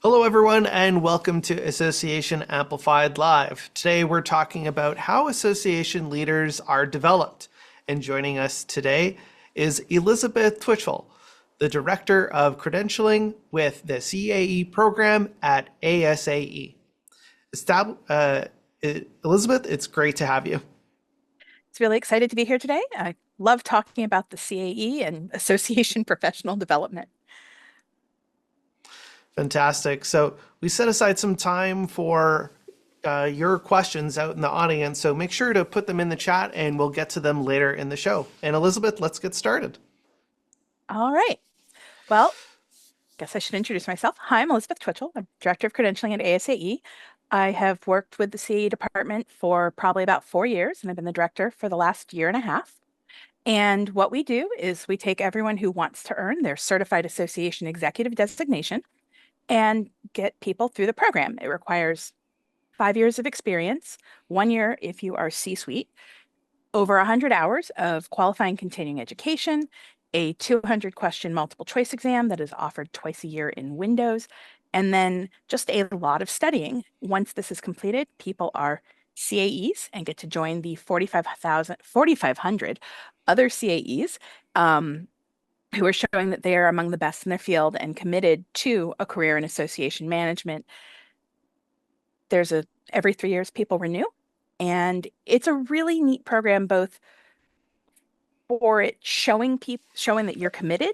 Hello, everyone, and welcome to Association Amplified Live. Today, we're talking about how association leaders are developed. And joining us today is Elizabeth Twitchell, the Director of Credentialing with the CAE program at ASAE. Elizabeth, it's great to have you. It's really excited to be here today. I love talking about the CAE and association professional development. Fantastic. So we set aside some time for your questions out in the audience. So make sure to put them in the chat and we'll get to them later in the show. And Elizabeth, let's get started. All right. Well, guess I should introduce myself. Hi, I'm Elizabeth Twitchell. I'm Director of Credentialing at ASAE. I have worked with the CAE department for probably about 4 years, and I've been the director for the last year and a half. And what we do is we take everyone who wants to earn their Certified Association Executive designation and get people through the program. It requires 5 years of experience, 1 year if you are C-suite, over 100 hours of qualifying continuing education, a 200-question multiple choice exam that is offered twice a year in Windows, and then just a lot of studying. Once this is completed, people are CAEs and get to join the 4,500 other CAEs who are showing that they are among the best in their field and committed to a career in association management. Every 3 years people renew, and it's a really neat program, both for it showing that you're committed,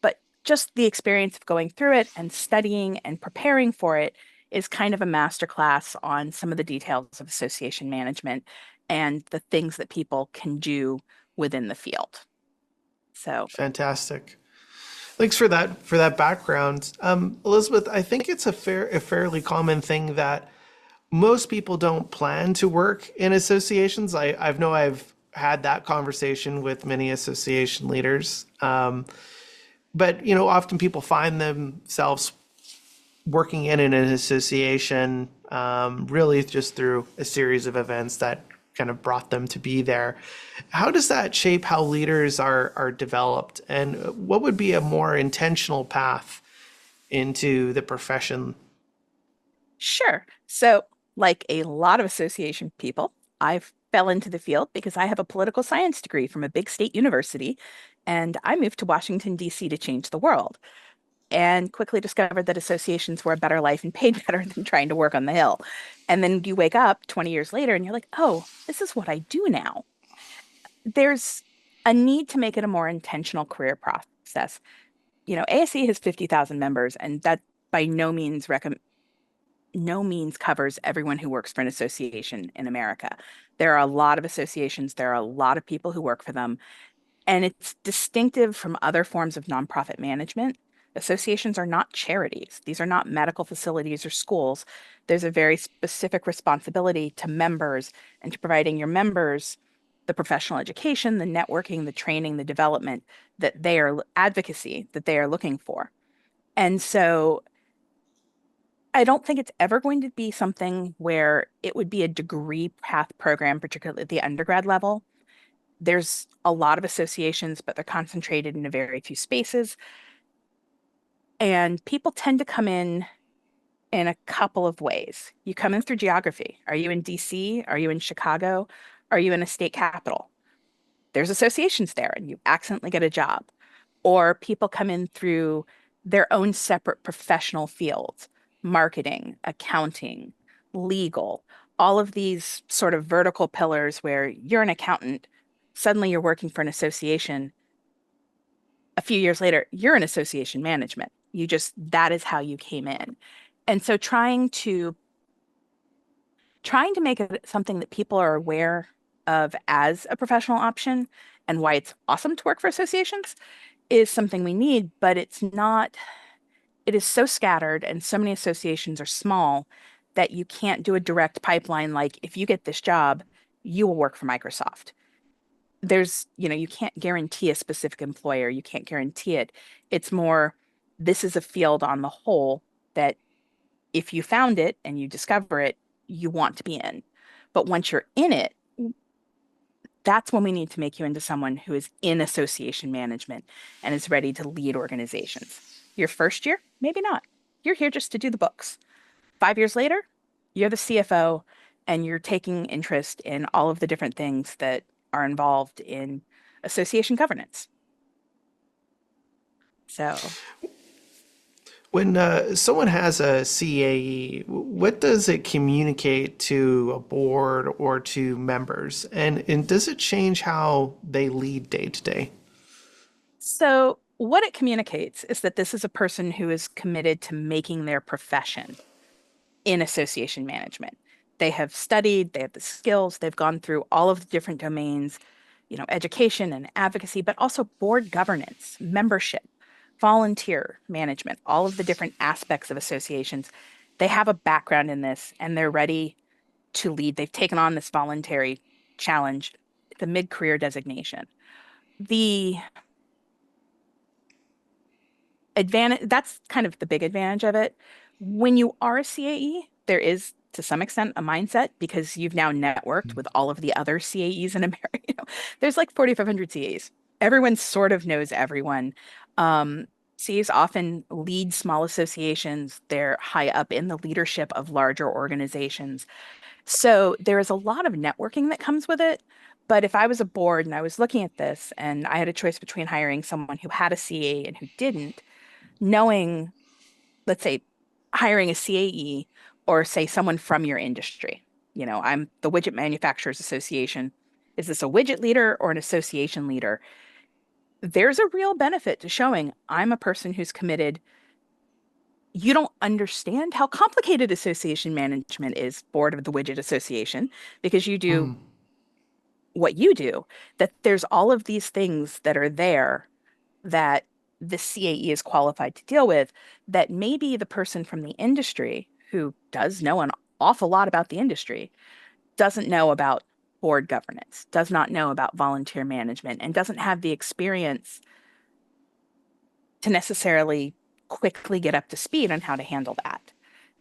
but just the experience of going through it and studying and preparing for it is kind of a masterclass on some of the details of association management and the things that people can do within the field. So Fantastic. Thanks for that background. Elizabeth, I think it's a fairly common thing that most people don't plan to work in associations. I've had that conversation with many association leaders. But often people find themselves working in an association really just through a series of events that kind of brought them to be there. How does that shape how leaders are developed? And what would be a more intentional path into the profession? sure. So, like a lot of association people, I fell into the field because I have a political science degree from a big state university, and I moved to Washington, D.C. to change the world, and quickly discovered that associations were a better life and paid better than trying to work on the Hill. And then you wake up 20 years later and you're like, oh, this is what I do now. There's a need to make it a more intentional career process. ASE has 50,000 members, and that by no means covers everyone who works for an association in America. There are a lot of associations, there are a lot of people who work for them, and it's distinctive from other forms of nonprofit management. Associations are not charities. These are not medical facilities or schools. There's a very specific responsibility to members and to providing your members the professional education, the networking, the training, the development advocacy that they are looking for. And so I don't think it's ever going to be something where it would be a degree path program, particularly at the undergrad level. There's a lot of associations, but they're concentrated in a very few spaces. And people tend to come in a couple of ways. You come in through geography. Are you in DC? Are you in Chicago? Are you in a state capital? There's associations there, and you accidentally get a job. Or people come in through their own separate professional fields, marketing, accounting, legal, all of these sort of vertical pillars where you're an accountant, suddenly you're working for an association. A few years later, you're in association management. That is how you came in. And so trying to make it something that people are aware of as a professional option and why it's awesome to work for associations is something we need, but it is so scattered and so many associations are small that you can't do a direct pipeline like, if you get this job, you will work for Microsoft. You can't guarantee a specific employer, you can't guarantee it. It's more, this is a field on the whole that if you found it and you discover it, you want to be in. But once you're in it, that's when we need to make you into someone who is in association management and is ready to lead organizations. Your first year, maybe not. you're here just to do the books. 5 years later, you're the CFO and you're taking interest in all of the different things that are involved in association governance. So, When someone has a CAE, what does it communicate to a board or to members? And does it change how they lead day to day? so what it communicates is that this is a person who is committed to making their profession in association management. They have studied, they have the skills, they've gone through all of the different domains, education and advocacy, but also board governance, membership, volunteer management, all of the different aspects of associations. They have a background in this and they're ready to lead. They've taken on this voluntary challenge, the mid-career designation. The advantage, that's kind of the big advantage of it. When you are a CAE, there is to some extent a mindset because you've now networked with all of the other CAEs in America. There's like 4,500 CAEs. Everyone sort of knows everyone. CAEs often lead small associations. They're high up in the leadership of larger organizations. So there is a lot of networking that comes with it. But if I was a board and I was looking at this and I had a choice between hiring someone who had a CAE and who didn't, knowing, let's say, hiring a CAE or say someone from your industry. I'm the Widget Manufacturers Association. Is this a widget leader or an association leader? There's a real benefit to showing I'm a person who's committed. You don't understand how complicated association management is, board of the Widget Association, because you do Mm, what you do, that there's all of these things that are there that the CAE is qualified to deal with that maybe the person from the industry who does know an awful lot about the industry doesn't know about board governance, does not know about volunteer management, and doesn't have the experience to necessarily quickly get up to speed on how to handle that.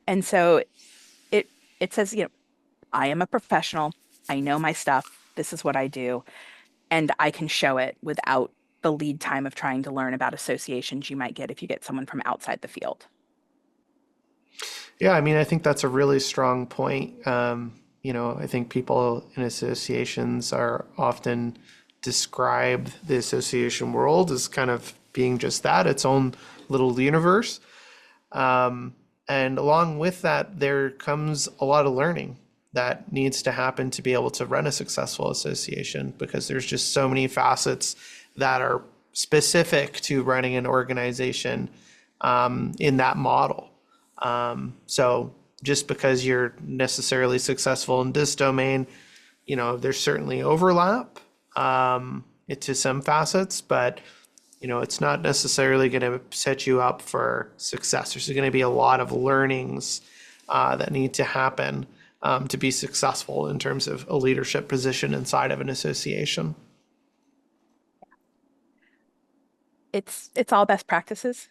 And so it it says, I am a professional. I know my stuff. This is what I do. And I can show it without the lead time of trying to learn about associations you might get if you get someone from outside the field. yeah, I mean, I think that's a really strong point. I think people in associations are often describe the association world as kind of being just that, its own little universe. And along with that, there comes a lot of learning that needs to happen to be able to run a successful association because there's just so many facets that are specific to running an organization in that model. So just because you're necessarily successful in this domain, there's certainly overlap to some facets, but it's not necessarily going to set you up for success. There's going to be a lot of learnings that need to happen to be successful in terms of a leadership position inside of an association. It's all best practices.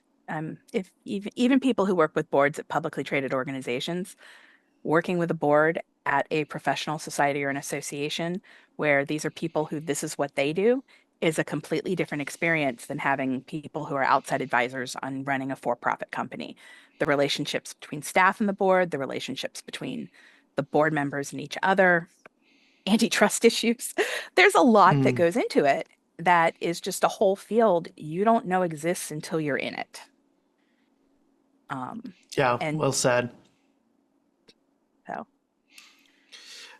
If even people who work with boards at publicly traded organizations, working with a board at a professional society or an association where these are people who this is what they do is a completely different experience than having people who are outside advisors on running a for-profit company. The relationships between staff and the board, the relationships between the board members and each other, antitrust issues. There's a lot that Mm, goes into it that is just a whole field you don't know exists until you're in it. Um, yeah, and well said. so,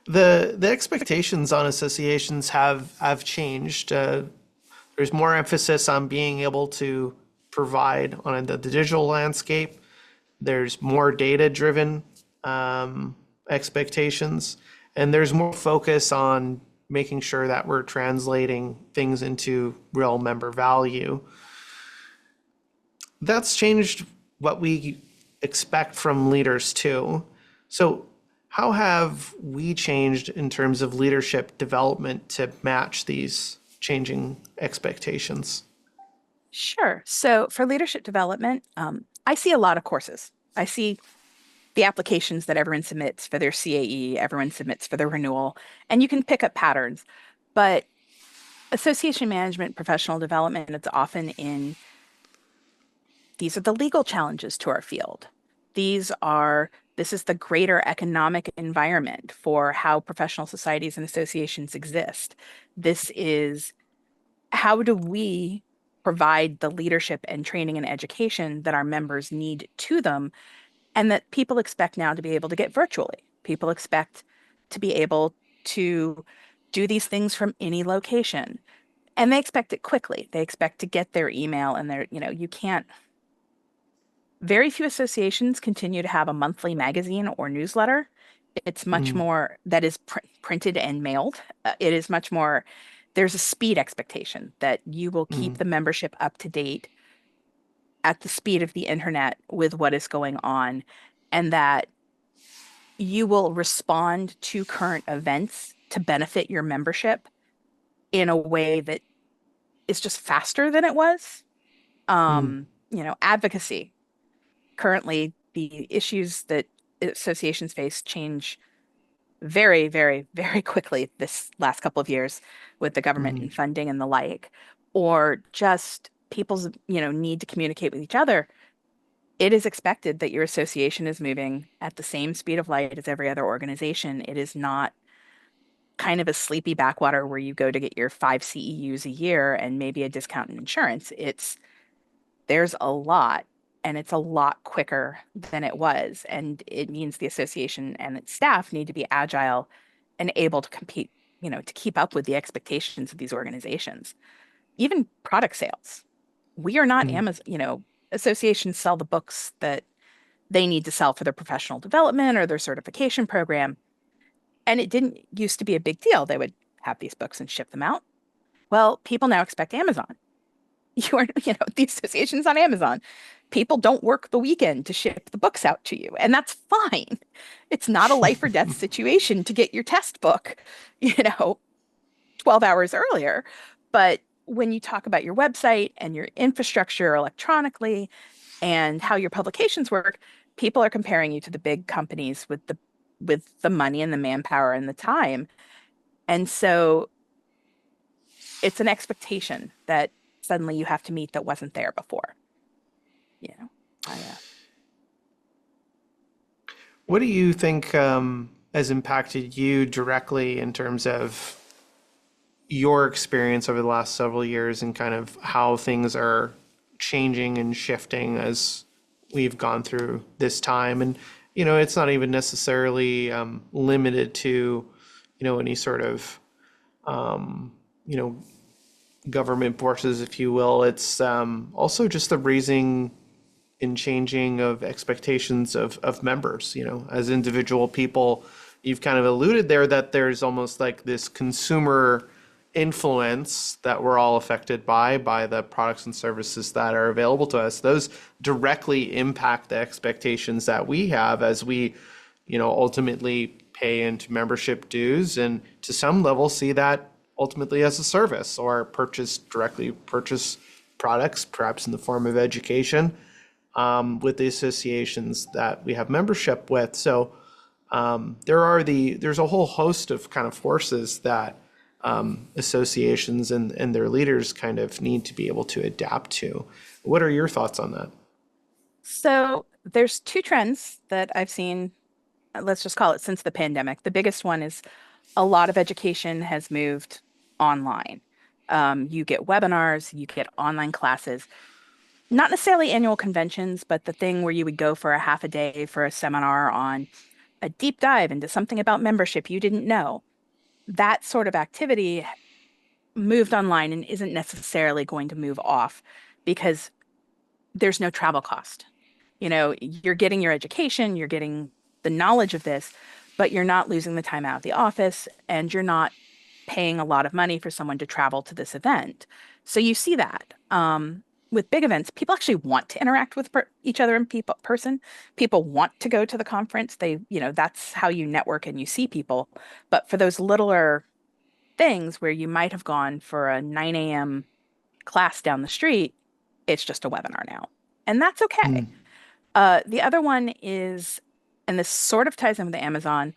The expectations on associations have changed. There's more emphasis on being able to provide on the digital landscape. There's more data-driven expectations, and there's more focus on making sure that we're translating things into real member value. That's changed what we expect from leaders too. So, how have we changed in terms of leadership development to match these changing expectations? sure. So for leadership development, I see a lot of courses. I see the applications that everyone submits for their CAE, everyone submits for their renewal, and you can pick up patterns. But association management, professional development, it's often in these are the legal challenges to our field. This is the greater economic environment for how professional societies and associations exist. This is how do we provide the leadership and training and education that our members need to them and that people expect now to be able to get virtually. People expect to be able to do these things from any location. And they expect it quickly. They expect to get their email and you can't, very few associations continue to have a monthly magazine or newsletter. It's much Mm, more that is printed and mailed. It is much more, there's a speed expectation that you will keep mm, the membership up to date at the speed of the internet with what is going on, and that you will respond to current events to benefit your membership in a way that is just faster than it was. mm, Advocacy. Currently, the issues that associations face change very, very, very quickly this last couple of years with the government mm, and funding and the like, or just people's, need to communicate with each other. It is expected that your association is moving at the same speed of light as every other organization. It is not kind of a sleepy backwater where you go to get your 5 CEUs a year and maybe a discount in insurance. There's a lot, and it's a lot quicker than it was. And it means the association and its staff need to be agile and able to compete, to keep up with the expectations of these organizations. Even product sales. We are not mm, Amazon, associations sell the books that they need to sell for their professional development or their certification program. And it didn't used to be a big deal. They would have these books and ship them out. Well, people now expect Amazon. The association's on Amazon. People don't work the weekend to ship the books out to you, and that's fine. It's not a life or death situation to get your test book, you know, 12 hours earlier. But when you talk about your website and your infrastructure electronically and how your publications work, people are comparing you to the big companies with the money and the manpower and the time. And so it's an expectation that suddenly you have to meet that wasn't there before. You know, I What do you think has impacted you directly in terms of your experience over the last several years and kind of how things are changing and shifting as we've gone through this time? And, it's not even necessarily limited to, any sort of, you know, government forces, if you will. It's also just the raising and changing of expectations of members, as individual people. You've kind of alluded there that there's almost like this consumer influence that we're all affected by the products and services that are available to us. Those directly impact the expectations that we have as we, ultimately pay into membership dues and to some level see that ultimately as a service or purchase products, perhaps in the form of education, with the associations that we have membership with. So there's a whole host of kind of forces that associations and their leaders kind of need to be able to adapt to. What are your thoughts on that? So there's two trends that I've seen, let's just call it since the pandemic. The biggest one is a lot of education has moved online. You get webinars, you get online classes, not necessarily annual conventions, but the thing where you would go for a half a day for a seminar on a deep dive into something about membership you didn't know. That sort of activity moved online and isn't necessarily going to move off because there's no travel cost. You're getting your education, you're getting the knowledge of this, but you're not losing the time out of the office and you're not paying a lot of money for someone to travel to this event. So you see that. With big events, people actually want to interact with each other in person. People want to go to the conference. That's how you network and you see people. But for those littler things where you might have gone for a 9 a.m. class down the street, it's just a webinar now. And that's okay. Mm, The other one is, and this sort of ties in with Amazon,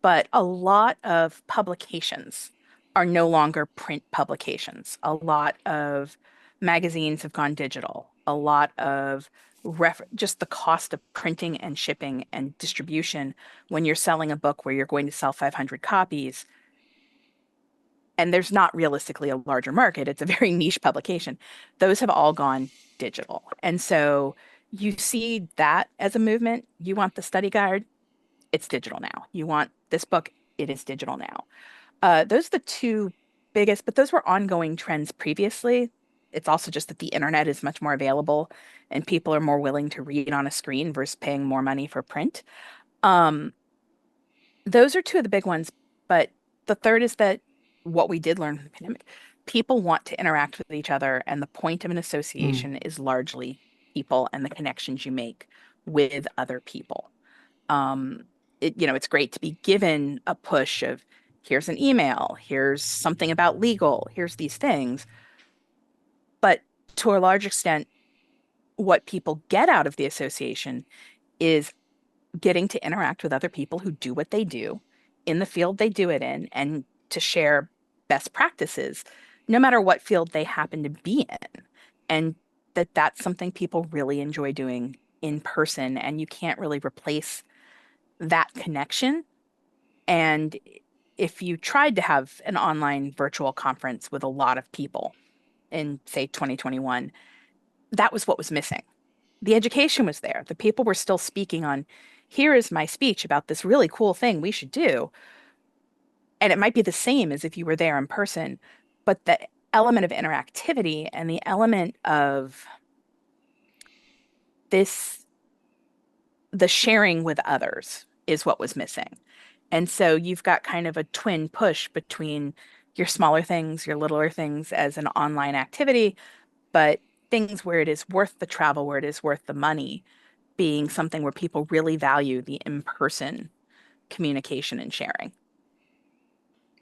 but a lot of publications are no longer print publications. A lot of magazines have gone digital. a lot of just the cost of printing and shipping and distribution when you're selling a book where you're going to sell 500 copies and there's not realistically a larger market. It's a very niche publication. Those have all gone digital. And so you see that as a movement. You want the study guide, it's digital now. You want this book, it is digital now. Those are the two biggest, but those were ongoing trends previously. It's also just that the internet is much more available and people are more willing to read on a screen versus paying more money for print. Um, those are two of the big ones. But the third is that what we did learn from the pandemic, people want to interact with each other, and the point of an Mm, association is largely people and the connections you make with other people. Um, it's great to be given a push of here's an email, here's something about legal, here's these things. But to a large extent, what people get out of the association is getting to interact with other people who do what they do in the field they do it in and to share best practices, no matter what field they happen to be in. And that's something people really enjoy doing in person. And you can't really replace that connection. And if you tried to have an online virtual conference with a lot of people in, say, 2021, that was what was missing. The education was there. The people were still speaking on, here is my speech about this really cool thing we should do. And it might be the same as if you were there in person, but the element of interactivity and the element of this, the sharing with others is what was missing. And so you've got kind of a twin push between your smaller things, your littler things as an online activity, but things where it is worth the travel, where it is worth the money, being something where people really value the in-person communication and sharing.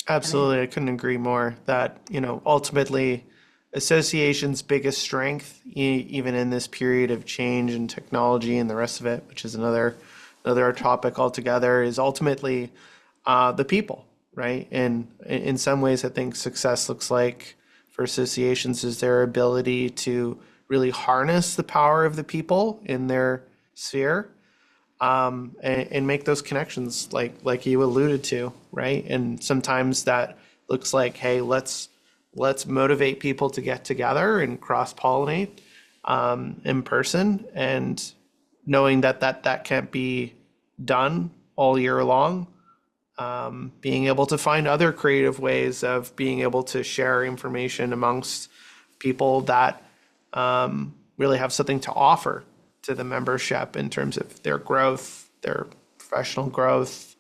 And I think, absolutely. I couldn't agree more that, ultimately association's biggest strength, even in this period of change and technology and the rest of it, which is another topic altogether, is ultimately the people, right? And in some ways, I think success looks like for associations is their ability to really harness the power of the people in their sphere, and make those connections like you alluded to, right? And sometimes that looks like, hey, let's motivate people to get together and cross pollinate in person, and knowing that can't be done all year long, being able to find other creative ways of being able to share information amongst people that really have something to offer to the membership in terms of their growth, their professional growth,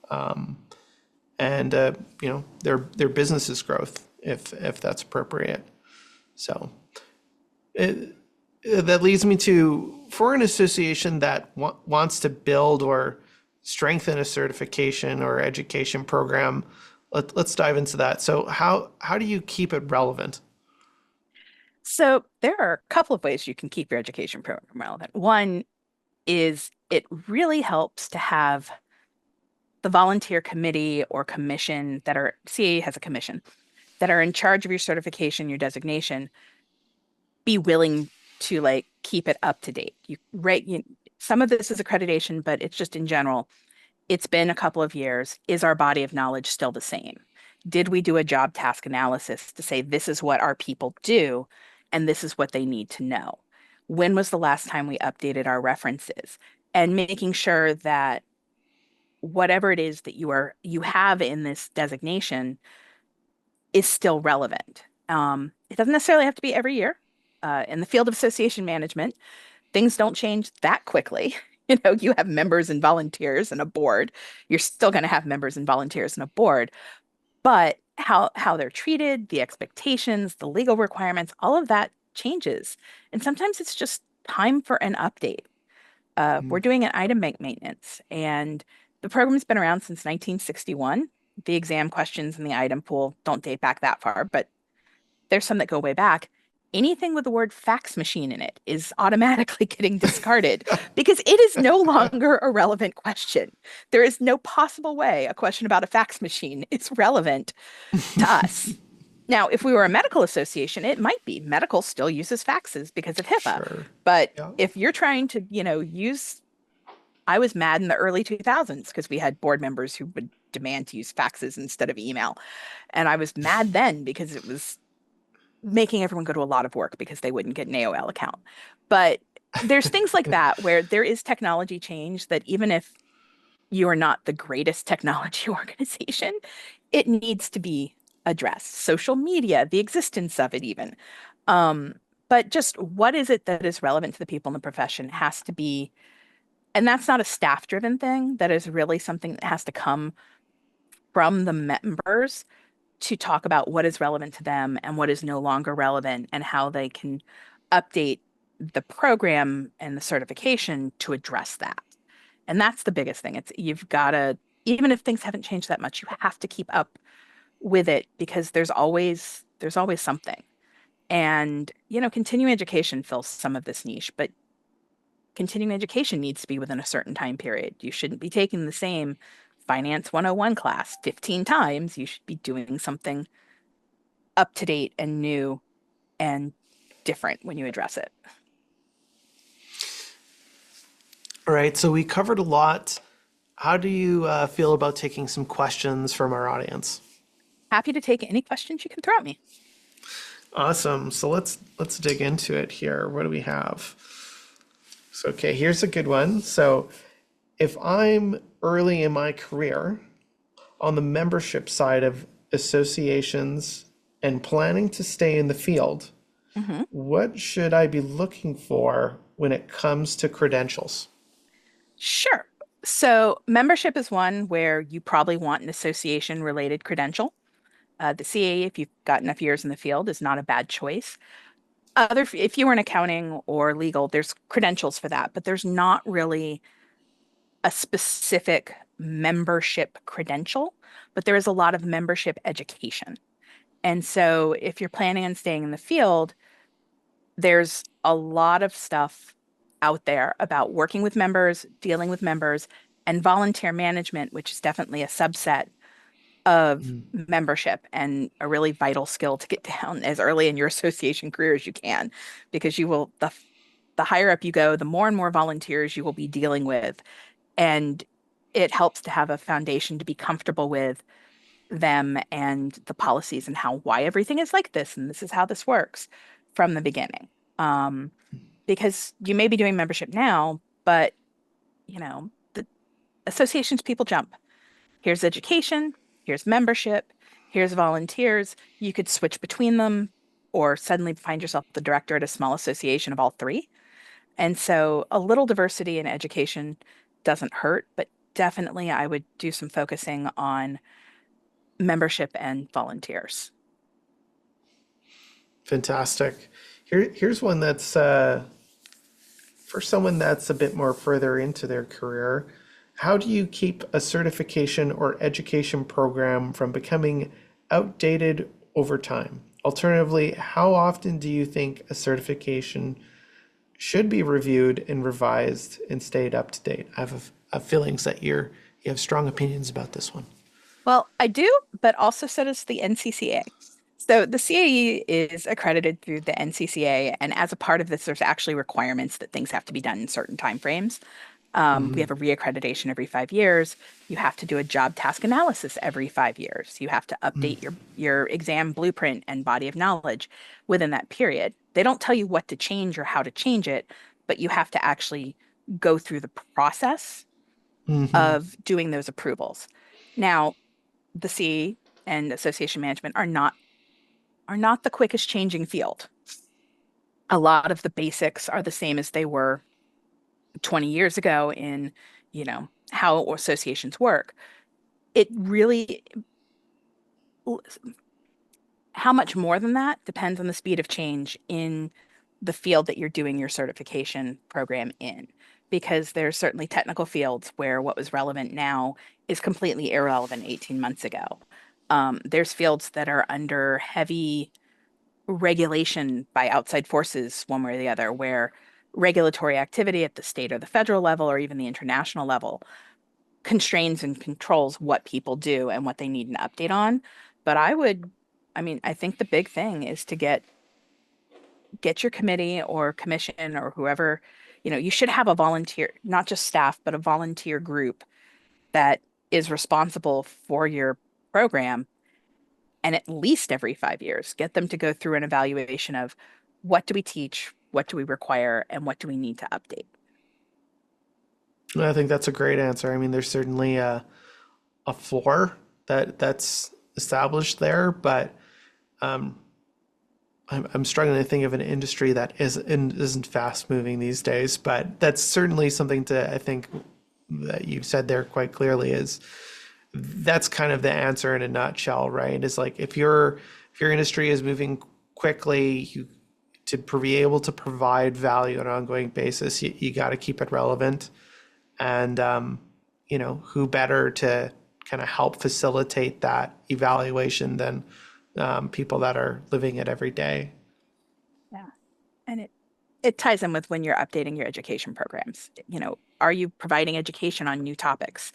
and their business's growth, if that's appropriate. So it, that leads me to, for an association that wants to build or strengthen a certification or education program, let's dive into that. So how do you keep it relevant? so there are a couple of ways you can keep your education program relevant. One is it really helps to have the volunteer committee or commission that are, CAE has a commission, that are in charge of your certification, your designation, be willing to like keep it up to date. Some of this is accreditation, but it's just in general. It's been a couple of years. Is our body of knowledge still the same? Did we do a job task analysis to say this is what our people do and this is what they need to know? When was the last time we updated our references? And making sure that whatever it is that you have in this designation is still relevant. It doesn't necessarily have to be every year. In the field of association management, things don't change that quickly. You have members and volunteers and a board. You're still going to have members and volunteers and a board, but how they're treated, the expectations, the legal requirements, all of that changes. And sometimes it's just time for an update. We're doing an item bank maintenance, and the program's been around since 1961. The exam questions in the item pool don't date back that far, but there's some that go way back. Anything with the word fax machine in it is automatically getting discarded because it is no longer a relevant question. There is no possible way a question about a fax machine is relevant to us. Now, if we were a medical association, it might be. Medical still uses faxes because of HIPAA. Sure. But Yeah. if you're trying to, use, I was mad in the early 2000s because we had board members who would demand to use faxes instead of email. And I was mad then because it was making everyone go to a lot of work because they wouldn't get an AOL account. But there's things like that where there is technology change that even if you are not the greatest technology organization, it needs to be addressed. Social media, the existence of it, even. Um, but just what is it that is relevant to the people in the profession has to be, and that's not a staff driven thing. That is really something that has to come from the members to talk about what is relevant to them and what is no longer relevant and how they can update the program and the certification to address that. And that's the biggest thing. It's you've got to, even if things haven't changed that much, you have to keep up with it because there's always something. And, continuing education fills some of this niche, but continuing education needs to be within a certain time period. You shouldn't be taking the same Finance 101 class 15 times. You should be doing something up to date and new and different when you address it. All right. So we covered a lot. How do you feel about taking some questions from our audience? Happy to take any questions you can throw at me. Awesome. So let's dig into it here. What do we have? So okay, here's a good one. So if I'm early in my career on the membership side of associations and planning to stay in the field, Mhm. what should I be looking for when it comes to credentials? Sure. So, membership is one where you probably want an association related credential. The CAE, if you've got enough years in the field, is not a bad choice. If you were in accounting or legal, there's credentials for that, but there's not really a specific membership credential, but there is a lot of membership education. And so, if you're planning on staying in the field, there's a lot of stuff out there about working with members, dealing with members, and volunteer management, which is definitely a subset of membership and a really vital skill to get down as early in your association career as you can, because the higher up you go, the more and more volunteers you will be dealing with. And it helps to have a foundation to be comfortable with them and the policies and why everything is like this and this is how this works from the beginning. Um, because you may be doing membership now, but the associations people jump. Here's education, here's membership, here's volunteers. You could switch between them or suddenly find yourself the director at a small association of all three. And so a little diversity in education doesn't hurt, but definitely I would do some focusing on membership and volunteers. Fantastic. Here's one that's for someone that's a bit more further into their career. How do you keep a certification or education program from becoming outdated over time? Alternatively, how often do you think a certification should be reviewed and revised and stayed up to date? I have feelings that you have strong opinions about this one. Well, I do, but also so does the NCCA. So the CAE is accredited through the NCCA, and as a part of this, there's actually requirements that things have to be done in certain timeframes. We have a reaccreditation every 5 years. You have to do a job task analysis every 5 years. You have to update your exam blueprint and body of knowledge within that period. They don't tell you what to change or how to change it, but you have to actually go through the process of doing those approvals. Now, the CAE and association management are not the quickest changing field. A lot of the basics are the same as they were 20 years ago in, how associations work. It really, how much more than that depends on the speed of change in the field that you're doing your certification program in. Because there's certainly technical fields where what was relevant now is completely irrelevant 18 months ago. There's fields that are under heavy regulation by outside forces, one way or the other, where regulatory activity at the state or the federal level or even the international level constrains and controls what people do and what they need an update on. But I would I mean, I think the big thing is to get your committee or commission or whoever, you should have a volunteer, not just staff, but a volunteer group that is responsible for your program. And at least every 5 years, get them to go through an evaluation of what do we teach, what do we require, and what do we need to update. I think that's a great answer. I mean, there's certainly a floor that's established there, but I'm struggling to think of an industry that isn't fast moving these days. But that's certainly something to I think that you've said there quite clearly is that's kind of the answer in a nutshell, right? Is like if your industry is moving quickly, you to be able to provide value on an ongoing basis, you got to keep it relevant. And who better to kind of help facilitate that evaluation than people that are living it every day. Yeah. And it ties in with when you're updating your education programs. Are you providing education on new topics?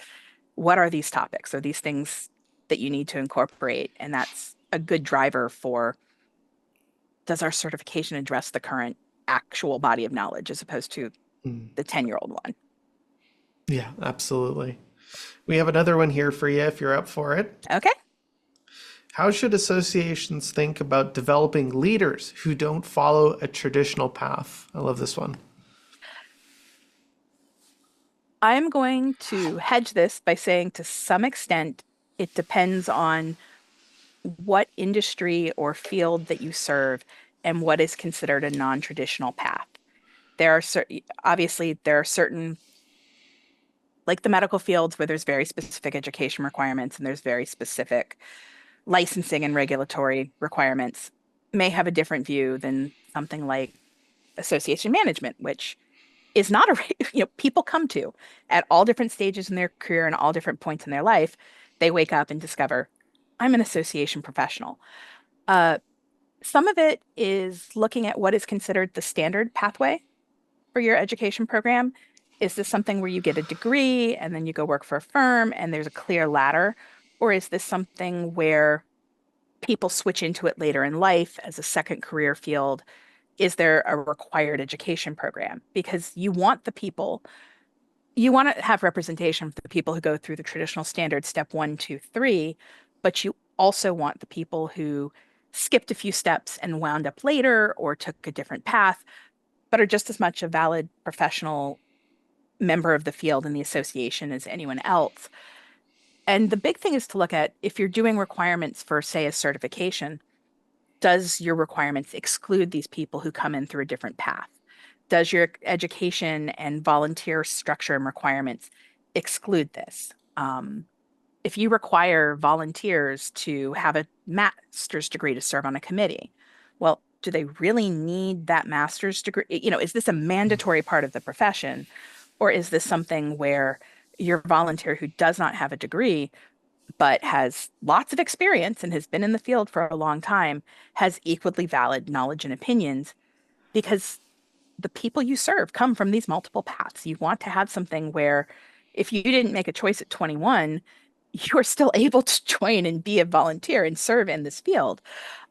What are these topics? Are these things that you need to incorporate? And that's a good driver for, does our certification address the current actual body of knowledge as opposed to Mm. the 10-year-old one? Yeah, absolutely. We have another one here for you if you're up for it. Okay. How should associations think about developing leaders who don't follow a traditional path? I love this one. I'm going to hedge this by saying to some extent, it depends on what industry or field that you serve and what is considered a non-traditional path. Obviously, there are certain, like the medical fields, where there's very specific education requirements and there's very specific licensing and regulatory requirements, may have a different view than something like association management, which is not people come to at all different stages in their career and all different points in their life. They wake up and discover, I'm an association professional. Uh, some of it is looking at what is considered the standard pathway for your education program. Is this something where you get a degree and then you go work for a firm and there's a clear ladder? Or is this something where people switch into it later in life as a second career field? Is there a required education program? Because you want to have representation for the people who go through the traditional standard step 1, 2, 3, but you also want the people who skipped a few steps and wound up later or took a different path, but are just as much a valid professional member of the field in the association as anyone else. And the big thing is to look at, if you're doing requirements for, say, a certification, does your requirements exclude these people who come in through a different path? Does your education and volunteer structure and requirements exclude this? If you require volunteers to have a master's degree to serve on a committee, well, do they really need that master's degree? Is this a mandatory part of the profession, or is this something where your volunteer who does not have a degree but has lots of experience and has been in the field for a long time has equally valid knowledge and opinions? Because the people you serve come from these multiple paths. You want to have something where if you didn't make a choice at 21, you're still able to join and be a volunteer and serve in this field.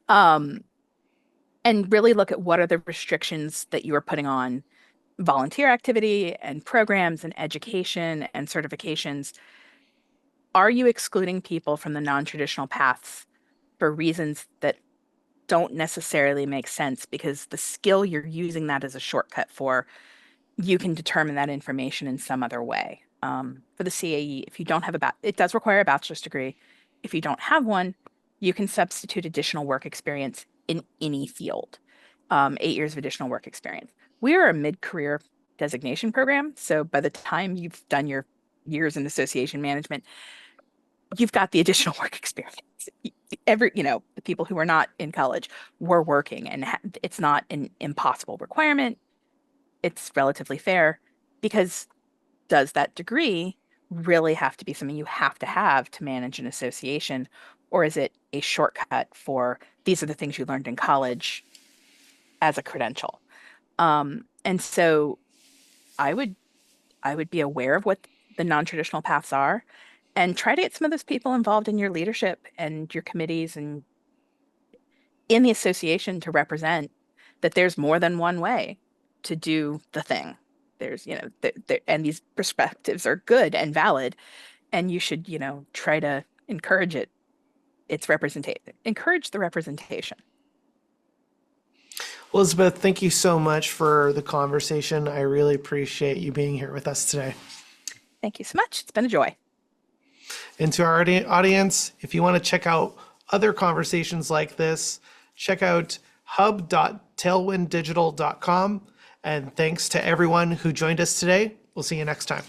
Um, and really look at what are the restrictions that you are putting on volunteer activity and programs and education and certifications. Are you excluding people from the non-traditional paths for reasons that don't necessarily make sense because the skill you're using that as a shortcut for, you can determine that information in some other way. For the CAE, if you don't have it does require a bachelor's degree. If you don't have one, you can substitute additional work experience in any field. 8 years of additional work experience. We are a mid-career designation program, so by the time you've done your years in association management, you've got the additional work experience. The people who are not in college were working, and it's not an impossible requirement. It's relatively fair because does that degree really have to be something you have to manage an association, or is it a shortcut for these are the things you learned in college as a credential? And so I would I would be aware of what the non-traditional paths are and try to get some of those people involved in your leadership and your committees and in the association to represent that there's more than one way to do the thing. There's, and these perspectives are good and valid, and you should, try to encourage it. Encourage the representation. Elizabeth, thank you so much for the conversation. I really appreciate you being here with us today. Thank you so much. It's been a joy. And to our audience, if you want to check out other conversations like this, check out hub.tailwinddigital.com. And thanks to everyone who joined us today. We'll see you next time.